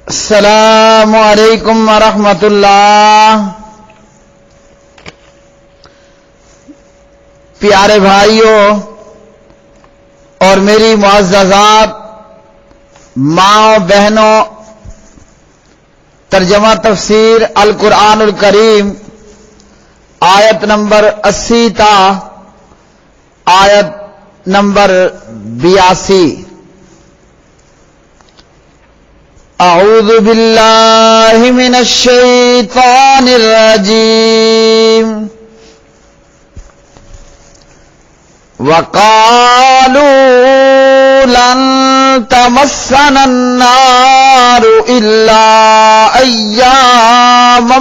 السلام علیکم ورحمۃ اللہ۔ پیارے بھائیوں اور میری معززات ماں بہنوں، ترجمہ تفسیر القرآن الکریم آیت نمبر 80 تا آیت نمبر 82۔ اعوذ باللہ من الشیطان الرجیم۔ وقالوا لن تمسنا النار الا ایاما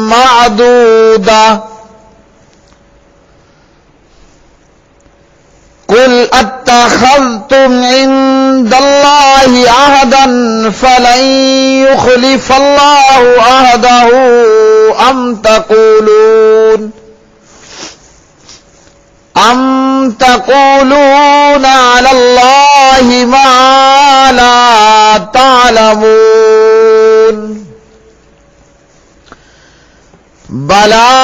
معدودہ قل اتخذتم عند اللہ عہدا فلن یخلف اللہ عہدہ ام تقولون علی اللہ ما لا تعلمون بلا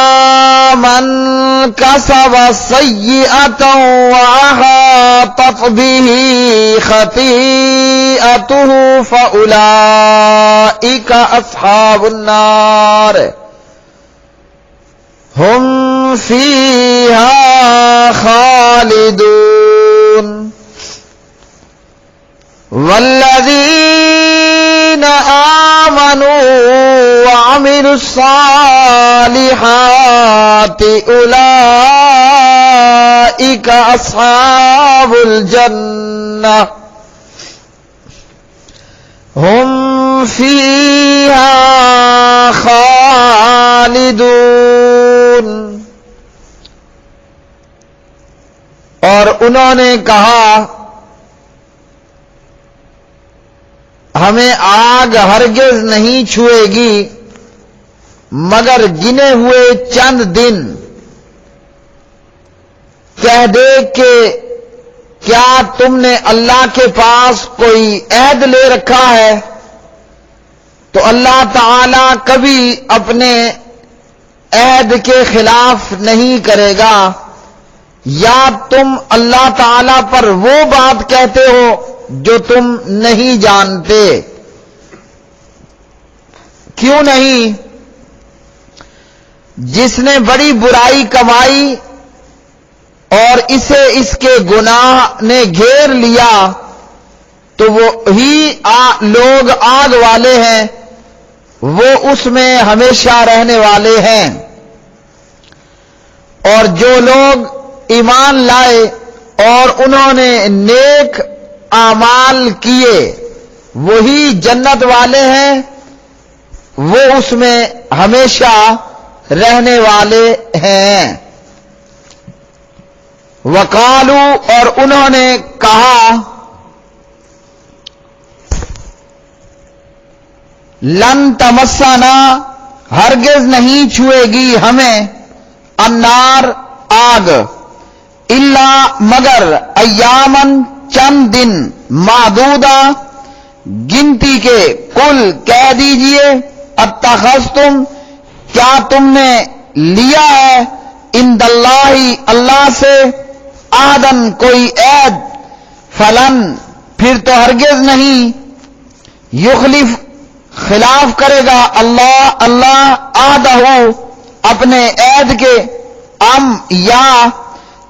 من کسب سیئۃ وأحاطت به خطیئتہ فأولئک اصحاب النار ہم فیہا خالدون۔ والذین آمنوا وعملوا الصالحات اولئک اصحاب الجنہ ہم فیہا خالدون۔ اور انہوں نے کہا ہمیں آگ ہرگز نہیں چھوئے گی مگر گنے ہوئے چند دن۔ کہہ دے کہ کیا تم نے اللہ کے پاس کوئی عہد لے رکھا ہے؟ تو اللہ تعالی کبھی اپنے عہد کے خلاف نہیں کرے گا، یا تم اللہ تعالی پر وہ بات کہتے ہو جو تم نہیں جانتے؟ کیوں نہیں؟ جس نے بڑی برائی کمائی اور اسے اس کے گناہ نے گھیر لیا تو وہی لوگ آگ والے ہیں، وہ اس میں ہمیشہ رہنے والے ہیں۔ اور جو لوگ ایمان لائے اور انہوں نے نیک اعمال کیے وہی جنت والے ہیں، وہ اس میں ہمیشہ رہنے والے ہیں۔ وقالو اور انہوں نے کہا لن تمسنا ہرگز نہیں چھوئے گی ہمیں النار آگ الا مگر ایامن چند دن معدودہ گنتی کے۔ قل کہہ دیجئے اتخذتم کیا تم نے لیا ہے عند اللہ اللہ سے عہدن کوئی عہد فلن پھر تو ہرگز نہیں یخلف خلاف کرے گا اللہ عہدہ اپنے عہد کے ام یا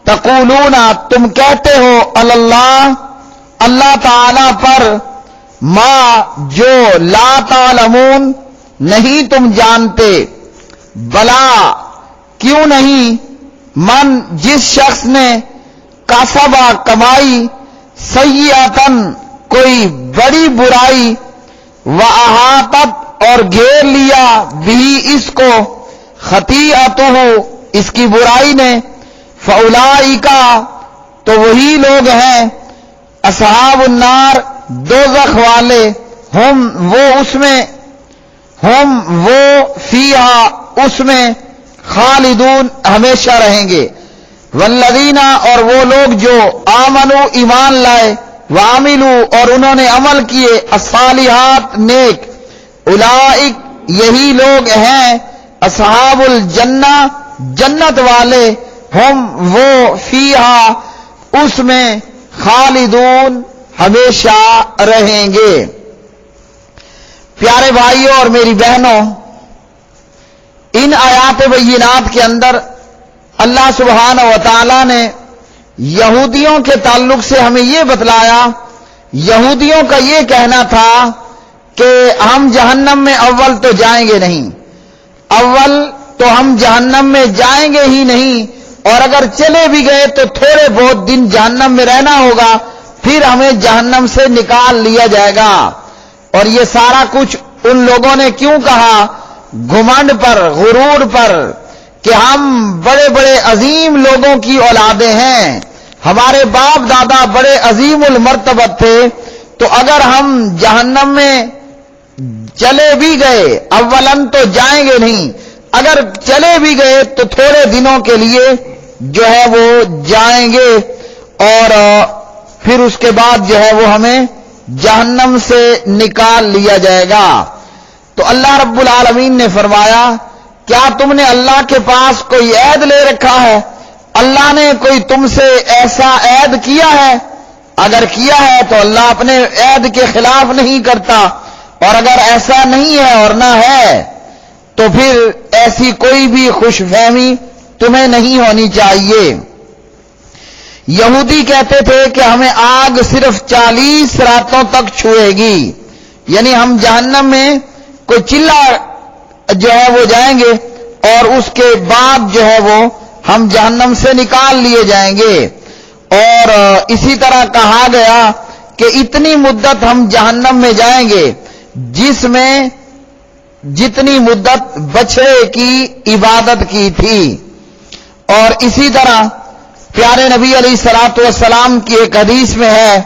تقولون تم کہتے ہو اللہ تعالی پر ما جو لا تعلمون نہیں تم جانتے۔ بلا کیوں نہیں من جس شخص نے کسبہ کمائی سیئاتن کوئی بڑی برائی وَأَحَاطَتْ اور گھیر لیا بھی اس کو خطیئتہ اس کی برائی نے فَأُولَئِکَ تو وہی لوگ ہیں اصحاب النار دوزخ والے ہم وہ فیہا اس میں خالدون ہمیشہ رہیں گے۔ والذین اور وہ لوگ جو آمنوا ایمان لائے وعملوا اور انہوں نے عمل کیے الصالحات نیک اولئک یہی لوگ ہیں اصحاب الجنہ جنت والے، ہم وہ فیہا اس میں خالدون ہمیشہ رہیں گے۔ پیارے بھائیوں اور میری بہنوں، ان آیات بینات کے اندر اللہ سبحانہ و تعالی نے یہودیوں کے تعلق سے ہمیں یہ بتلایا، یہودیوں کا یہ کہنا تھا کہ ہم جہنم میں اول تو جائیں گے نہیں، اول تو ہم جہنم میں جائیں گے ہی نہیں، اور اگر چلے بھی گئے تو تھوڑے بہت دن جہنم میں رہنا ہوگا، پھر ہمیں جہنم سے نکال لیا جائے گا۔ اور یہ سارا کچھ ان لوگوں نے کیوں کہا؟ گھمنڈ پر، غرور پر، کہ ہم بڑے بڑے عظیم لوگوں کی اولادیں ہیں، ہمارے باپ دادا بڑے عظیم المرتبت تھے، تو اگر ہم جہنم میں چلے بھی گئے، اولن تو جائیں گے نہیں، اگر چلے بھی گئے تو تھوڑے دنوں کے لیے جو ہے وہ جائیں گے، اور پھر اس کے بعد جو ہے وہ ہمیں جہنم سے نکال لیا جائے گا۔ تو اللہ رب العالمین نے فرمایا، کیا تم نے اللہ کے پاس کوئی عہد لے رکھا ہے؟ اللہ نے کوئی تم سے ایسا عہد کیا ہے؟ اگر کیا ہے تو اللہ اپنے عہد کے خلاف نہیں کرتا، اور اگر ایسا نہیں ہے اور نہ ہے تو پھر ایسی کوئی بھی خوش فہمی تمہیں نہیں ہونی چاہیے۔ یہودی کہتے تھے کہ ہمیں آگ صرف 40 راتوں تک چھوئے گی، یعنی ہم جہنم میں کوئی چلا جو ہے وہ جائیں گے، اور اس کے بعد جو ہے وہ ہم جہنم سے نکال لیے جائیں گے۔ اور اسی طرح کہا گیا کہ اتنی مدت ہم جہنم میں جائیں گے جس میں جتنی مدت بچڑے کی عبادت کی تھی۔ اور اسی طرح پیارے نبی علیہ الصلوۃ والسلام کی ایک حدیث میں ہے،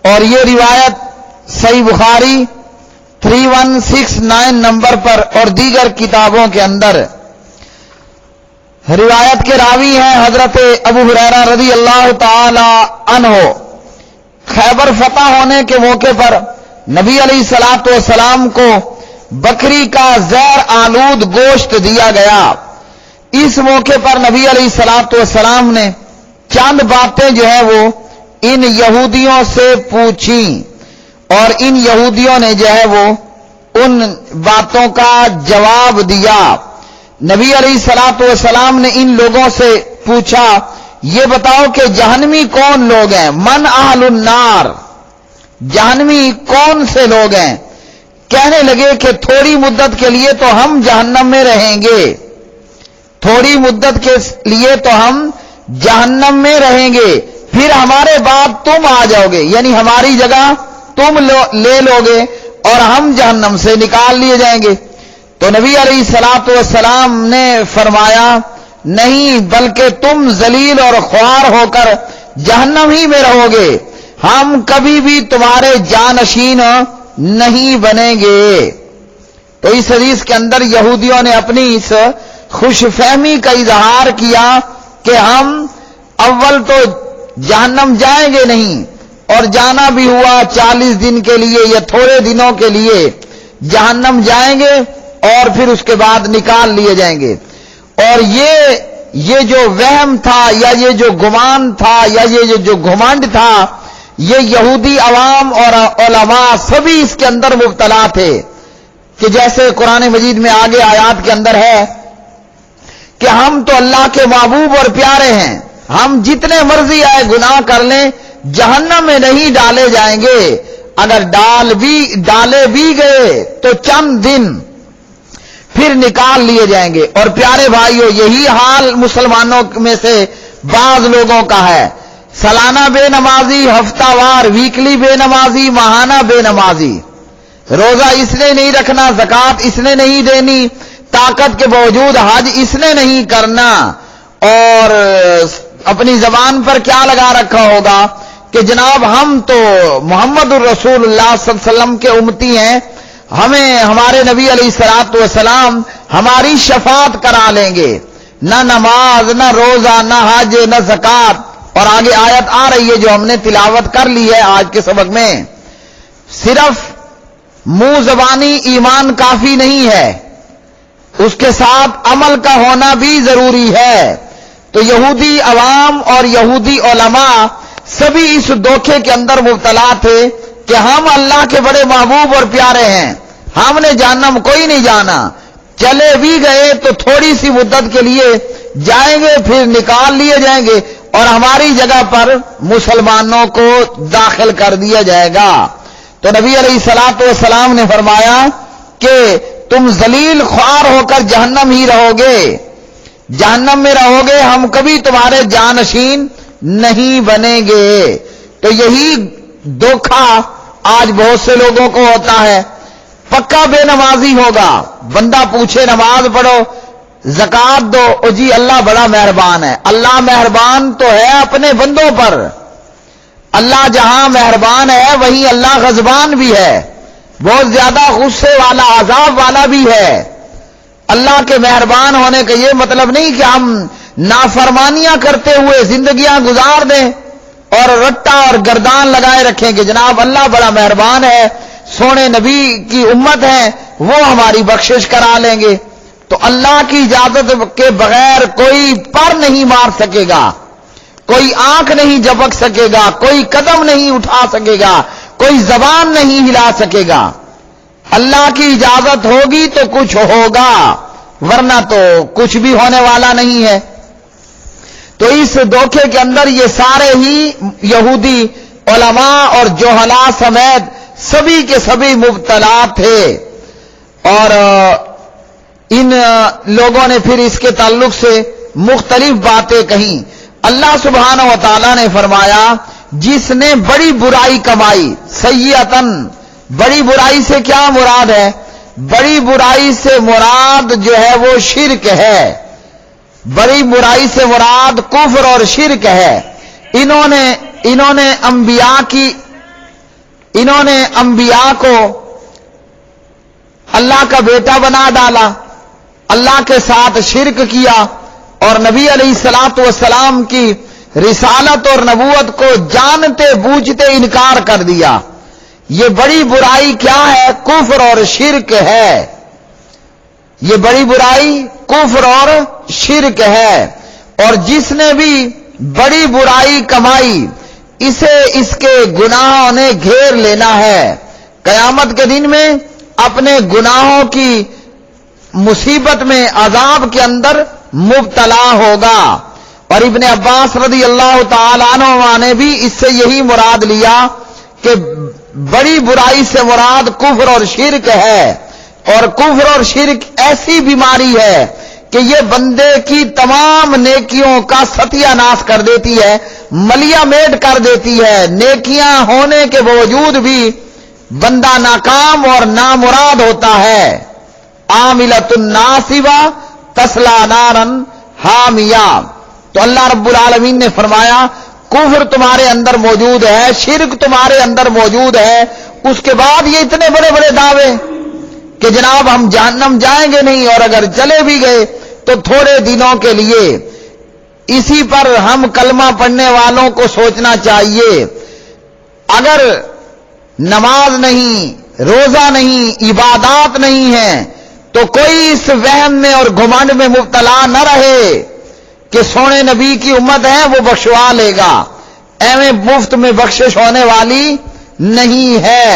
اور یہ روایت صحیح بخاری 3169 نمبر پر اور دیگر کتابوں کے اندر، روایت کے راوی ہیں حضرت ابو ہریرہ رضی اللہ تعالی عنہ۔ خیبر فتح ہونے کے موقع پر نبی علیہ الصلوۃ والسلام کو بکری کا زہر آلود گوشت دیا گیا۔ اس موقع پر نبی علیہ الصلوۃ والسلام نے چند باتیں جو ہے وہ ان یہودیوں سے پوچھی، اور ان یہودیوں نے جو ہے وہ ان باتوں کا جواب دیا۔ نبی علیہ الصلوۃ والسلام نے ان لوگوں سے پوچھا، یہ بتاؤ کہ جہنمی کون لوگ ہیں؟ من اہل النار، جہنمی کون سے لوگ ہیں؟ کہنے لگے کہ تھوڑی مدت کے لیے تو ہم جہنم میں رہیں گے، تھوڑی مدت کے لیے تو ہم جہنم میں رہیں گے، پھر ہمارے بعد تم آ جاؤ گے، یعنی ہماری جگہ تم لے لو گے اور ہم جہنم سے نکال لیے جائیں گے۔ تو نبی علیہ الصلوۃ والسلام نے فرمایا، نہیں، بلکہ تم ذلیل اور خوار ہو کر جہنم ہی میں رہو گے، ہم کبھی بھی تمہارے جانشین نہیں بنیں گے۔ تو اس حدیث کے اندر یہودیوں نے اپنی اس خوش فہمی کا اظہار کیا کہ ہم اول تو جہنم جائیں گے نہیں، اور جانا بھی ہوا 40 دن کے لیے یا تھوڑے دنوں کے لیے جہنم جائیں گے، اور پھر اس کے بعد نکال لیے جائیں گے۔ اور یہ جو وہم تھا، یا یہ جو گمان تھا، یا یہ جو گھمنڈ تھا، یہ یہودی عوام اور علماء سبھی اس کے اندر مبتلا تھے، کہ جیسے قرآن مجید میں آگے آیات کے اندر ہے کہ ہم تو اللہ کے محبوب اور پیارے ہیں، ہم جتنے مرضی آئے گناہ کر لیں جہنم میں نہیں ڈالے جائیں گے، اگر ڈالے بھی گئے تو چند دن پھر نکال لیے جائیں گے۔ اور پیارے بھائیوں، یہی حال مسلمانوں میں سے بعض لوگوں کا ہے، سالانہ بے نمازی، ہفتہ وار ویکلی بے نمازی، ماہانہ بے نمازی، روزہ اس نے نہیں رکھنا، زکوٰۃ اس نے نہیں دینی، طاقت کے باوجود حج اس نے نہیں کرنا، اور اپنی زبان پر کیا لگا رکھا ہوگا کہ جناب ہم تو محمد الرسول اللہ صلی اللہ علیہ وسلم کے امتی ہیں، ہمیں ہمارے نبی علیہ الصلوۃ والسلام ہماری شفاعت کرا لیں گے، نہ نماز، نہ روزہ، نہ حج، نہ زکوٰۃ۔ اور آگے آیت آ رہی ہے جو ہم نے تلاوت کر لی ہے آج کے سبق میں، صرف منہ زبانی ایمان کافی نہیں ہے، اس کے ساتھ عمل کا ہونا بھی ضروری ہے۔ تو یہودی عوام اور یہودی علماء سبھی اس دھوکے کے اندر مبتلا تھے کہ ہم اللہ کے بڑے محبوب اور پیارے ہیں، ہم نے جہنم کوئی نہیں جانا، چلے بھی گئے تو تھوڑی سی مدت کے لیے جائیں گے، پھر نکال لیے جائیں گے اور ہماری جگہ پر مسلمانوں کو داخل کر دیا جائے گا۔ تو نبی علیہ الصلوۃ والسلام نے فرمایا کہ تم ذلیل خوار ہو کر جہنم ہی رہو گے، جہنم میں رہو گے، ہم کبھی تمہارے جانشین نہیں بنیں گے۔ تو یہی دھوکہ آج بہت سے لوگوں کو ہوتا ہے۔ پکا بے نمازی ہوگا، بندہ پوچھے نماز پڑھو، زکات دو، او جی اللہ بڑا مہربان ہے۔ اللہ مہربان تو ہے اپنے بندوں پر، اللہ جہاں مہربان ہے وہیں اللہ غضبان بھی ہے، بہت زیادہ غصے والا، عذاب والا بھی ہے۔ اللہ کے مہربان ہونے کا یہ مطلب نہیں کہ ہم نافرمانیاں کرتے ہوئے زندگیاں گزار دیں اور رٹا اور گردان لگائے رکھیں کہ جناب اللہ بڑا مہربان ہے، سونے نبی کی امت ہے، وہ ہماری بخشش کرا لیں گے۔ تو اللہ کی اجازت کے بغیر کوئی پر نہیں مار سکے گا، کوئی آنکھ نہیں جھپک سکے گا، کوئی قدم نہیں اٹھا سکے گا، کوئی زبان نہیں ہلا سکے گا۔ اللہ کی اجازت ہوگی تو کچھ ہوگا، ورنہ تو کچھ بھی ہونے والا نہیں ہے۔ تو اس دھوکے کے اندر یہ سارے ہی یہودی علماء اور جہلا سمیت سبھی کے سبھی مبتلا تھے، اور ان لوگوں نے پھر اس کے تعلق سے مختلف باتیں کہیں۔ اللہ سبحانہ و تعالی نے فرمایا جس نے بڑی برائی کمائی، سیئتن، بڑی برائی سے کیا مراد ہے؟ بڑی برائی سے مراد جو ہے وہ شرک ہے، بڑی برائی سے مراد کفر اور شرک ہے۔ انہوں نے انبیاء کو اللہ کا بیٹا بنا ڈالا، اللہ کے ساتھ شرک کیا، اور نبی علیہ الصلوۃ والسلام کی رسالت اور نبوت کو جانتے بوجھتے انکار کر دیا۔ یہ بڑی برائی کیا ہے؟ کفر اور شرک ہے۔ یہ بڑی برائی کفر اور شرک ہے، اور جس نے بھی بڑی برائی کمائی اسے اس کے گناہوں نے گھیر لینا ہے، قیامت کے دن میں اپنے گناہوں کی مصیبت میں، عذاب کے اندر مبتلا ہوگا۔ اور ابن عباس رضی اللہ تعالی عنہ نے بھی اس سے یہی مراد لیا کہ بڑی برائی سے مراد کفر اور شرک ہے، اور کفر اور شرک ایسی بیماری ہے کہ یہ بندے کی تمام نیکیوں کا ستیہ ناش کر دیتی ہے، ملیا میٹ کر دیتی ہے۔ نیکیاں ہونے کے باوجود بھی بندہ ناکام اور نامراد ہوتا ہے۔ عاملۃ ناصبہ تصلی نارا حامیہ۔ تو اللہ رب العالمین نے فرمایا کفر تمہارے اندر موجود ہے، شرک تمہارے اندر موجود ہے، اس کے بعد یہ اتنے بڑے بڑے دعوے کہ جناب ہم جہنم جائیں گے نہیں، اور اگر چلے بھی گئے تو تھوڑے دنوں کے لیے۔ اسی پر ہم کلمہ پڑھنے والوں کو سوچنا چاہیے، اگر نماز نہیں، روزہ نہیں، عبادات نہیں ہیں تو کوئی اس وہم میں اور گھمنڈ میں مبتلا نہ رہے کہ سونے نبی کی امت ہے وہ بخشوا لے گا۔ ایویں مفت میں بخشش ہونے والی نہیں ہے،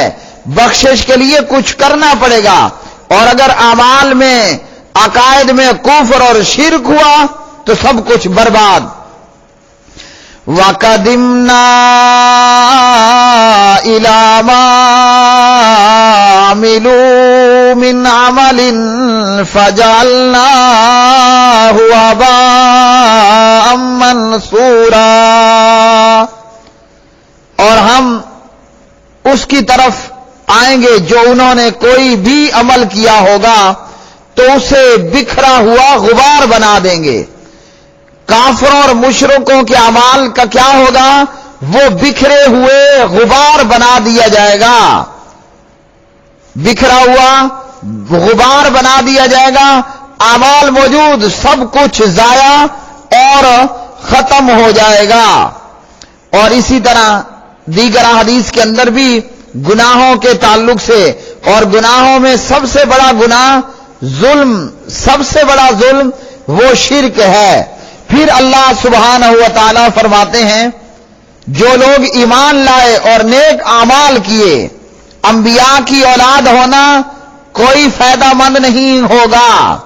بخشش کے لیے کچھ کرنا پڑے گا، اور اگر اعمال میں، عقائد میں کفر اور شرک ہوا تو سب کچھ برباد۔ وَقَدِمْنَا إِلَى مَا عَمِلُوا مِنْ عَمَلٍ فَجَعَلْنَاهُ هَبَاءً مَنْثُورًا۔ اور ہم اس کی طرف آئیں گے جو انہوں نے کوئی بھی عمل کیا ہوگا تو اسے بکھرا ہوا غبار بنا دیں گے۔ کافروں اور مشرکوں کے اعمال کا کیا ہوگا؟ وہ بکھرے ہوئے غبار بنا دیا جائے گا، بکھرا ہوا غبار بنا دیا جائے گا، اعمال موجود، سب کچھ ضائع اور ختم ہو جائے گا۔ اور اسی طرح دیگر حدیث کے اندر بھی گناہوں کے تعلق سے اور گناہوں میں سب سے بڑا گناہ ظلم، سب سے بڑا ظلم وہ شرک ہے۔ پھر اللہ سبحانہ و تعالی فرماتے ہیں جو لوگ ایمان لائے اور نیک اعمال کیے، انبیاء کی اولاد ہونا کوئی فائدہ مند نہیں ہوگا،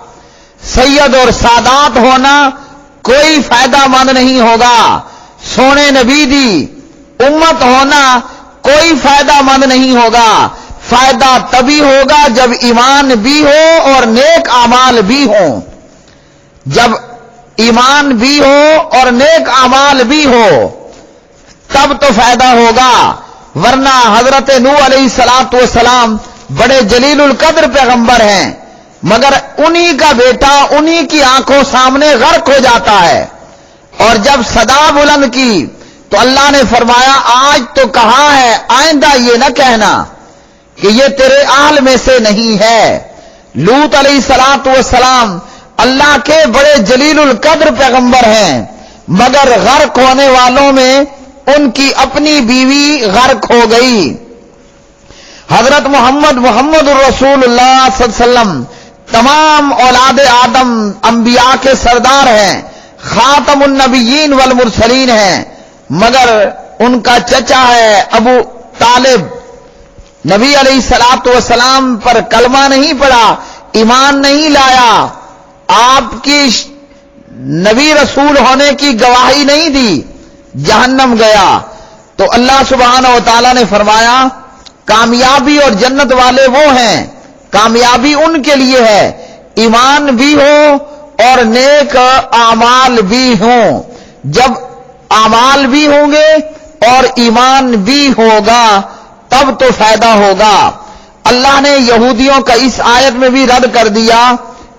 سید اور سادات ہونا کوئی فائدہ مند نہیں ہوگا، سونے نبی دی امت ہونا کوئی فائدہ مند نہیں ہوگا۔ فائدہ تبھی ہوگا جب ایمان بھی ہو اور نیک اعمال بھی ہوں، جب ایمان بھی ہو اور نیک اعمال بھی ہو تب تو فائدہ ہوگا، ورنہ حضرت نوح علیہ الصلوۃ والسلام بڑے جلیل القدر پیغمبر ہیں، مگر انہی کا بیٹا انہی کی آنکھوں سامنے غرق ہو جاتا ہے، اور جب صدا بلند کی تو اللہ نے فرمایا آج تو کہا ہے، آئندہ یہ نہ کہنا کہ یہ تیرے اہل میں سے نہیں ہے۔ لوط علیہ الصلوۃ والسلام اللہ کے بڑے جلیل القدر پیغمبر ہیں، مگر غرق ہونے والوں میں ان کی اپنی بیوی غرق ہو گئی۔ حضرت محمد الرسول اللہ صلی اللہ علیہ وسلم تمام اولاد آدم انبیاء کے سردار ہیں، خاتم النبیین والمرسلین ہیں، مگر ان کا چچا ہے ابو طالب، نبی علیہ الصلوۃ والسلام پر کلمہ نہیں پڑا، ایمان نہیں لایا، آپ کی نبی رسول ہونے کی گواہی نہیں دی، جہنم گیا۔ تو اللہ سبحانہ و تعالی نے فرمایا کامیابی اور جنت والے وہ ہیں، کامیابی ان کے لیے ہے ایمان بھی ہو اور نیک اعمال بھی ہوں۔ جب اعمال بھی ہوں گے اور ایمان بھی ہوگا تب تو فائدہ ہوگا۔ اللہ نے یہودیوں کا اس آیت میں بھی رد کر دیا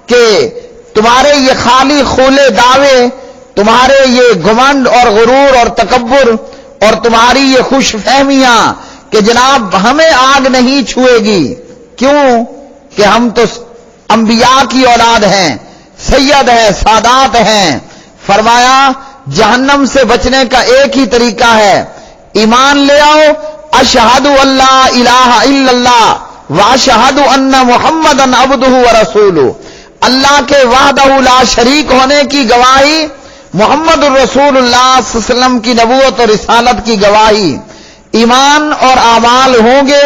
کہ تمہارے یہ خالی خولے دعوے، تمہارے یہ گھمنڈ اور غرور اور تکبر اور تمہاری یہ خوش فہمیاں کہ جناب ہمیں آگ نہیں چھوئے گی، کیوں کہ ہم تو انبیاء کی اولاد ہیں، سید ہیں، سادات ہیں۔ فرمایا جہنم سے بچنے کا ایک ہی طریقہ ہے، ایمان لے آؤ، اشہد اللہ الہ الا اللہ واشہد ان محمدن عبدہ ورسولہ، اللہ کے وحدہ لا شریک ہونے کی گواہی، محمد الرسول اللہ صلی اللہ علیہ وسلم کی نبوت اور رسالت کی گواہی، ایمان اور اعمال ہوں گے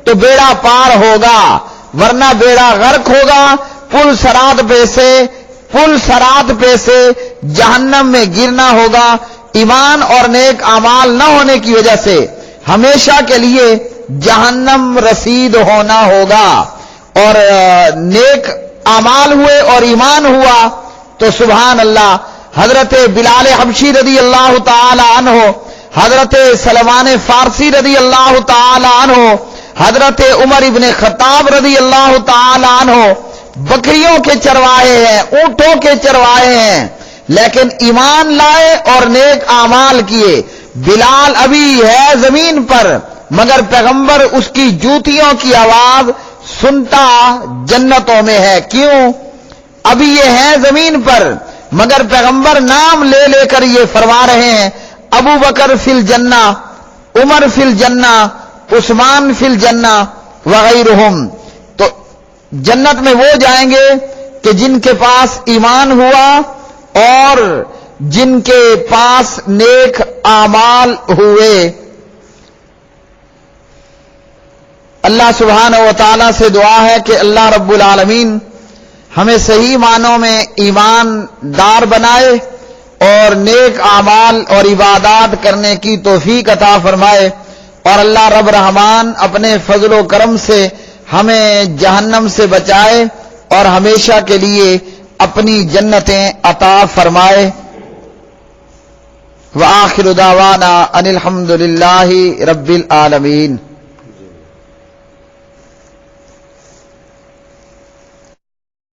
تو بیڑا پار ہوگا، ورنہ بیڑا غرق ہوگا، پل صراط پہ سے جہنم میں گرنا ہوگا۔ ایمان اور نیک اعمال نہ ہونے کی وجہ سے ہمیشہ کے لیے جہنم رسید ہونا ہوگا، اور نیک اعمال ہوئے اور ایمان ہوا تو سبحان اللہ، حضرت بلال حبشی رضی اللہ تعالی عنہ، حضرت سلمان فارسی رضی اللہ تعالی عنہ، حضرت عمر ابن خطاب رضی اللہ تعالی عنہ بکریوں کے چرواہے ہیں، اونٹوں کے چرواہے ہیں، لیکن ایمان لائے اور نیک اعمال کیے۔ بلال ابھی ہے زمین پر مگر پیغمبر اس کی جوتیوں کی آواز سنتا جنتوں میں ہے، کیوں؟ ابھی یہ ہے زمین پر مگر پیغمبر نام لے لے کر یہ فرما رہے ہیں ابو بکر فی الجنہ، عمر فی الجنہ، عثمان فی الجنہ وغیرہم۔ تو جنت میں وہ جائیں گے کہ جن کے پاس ایمان ہوا اور جن کے پاس نیک اعمال ہوئے۔ اللہ سبحانہ و تعالیٰ سے دعا ہے کہ اللہ رب العالمین ہمیں صحیح معنوں میں ایمان دار بنائے اور نیک اعمال اور عبادات کرنے کی توفیق عطا فرمائے، اور اللہ رب رحمان اپنے فضل و کرم سے ہمیں جہنم سے بچائے اور ہمیشہ کے لیے اپنی جنتیں عطا فرمائے۔ وآخر دعوانا ان الحمد للہ رب العالمین۔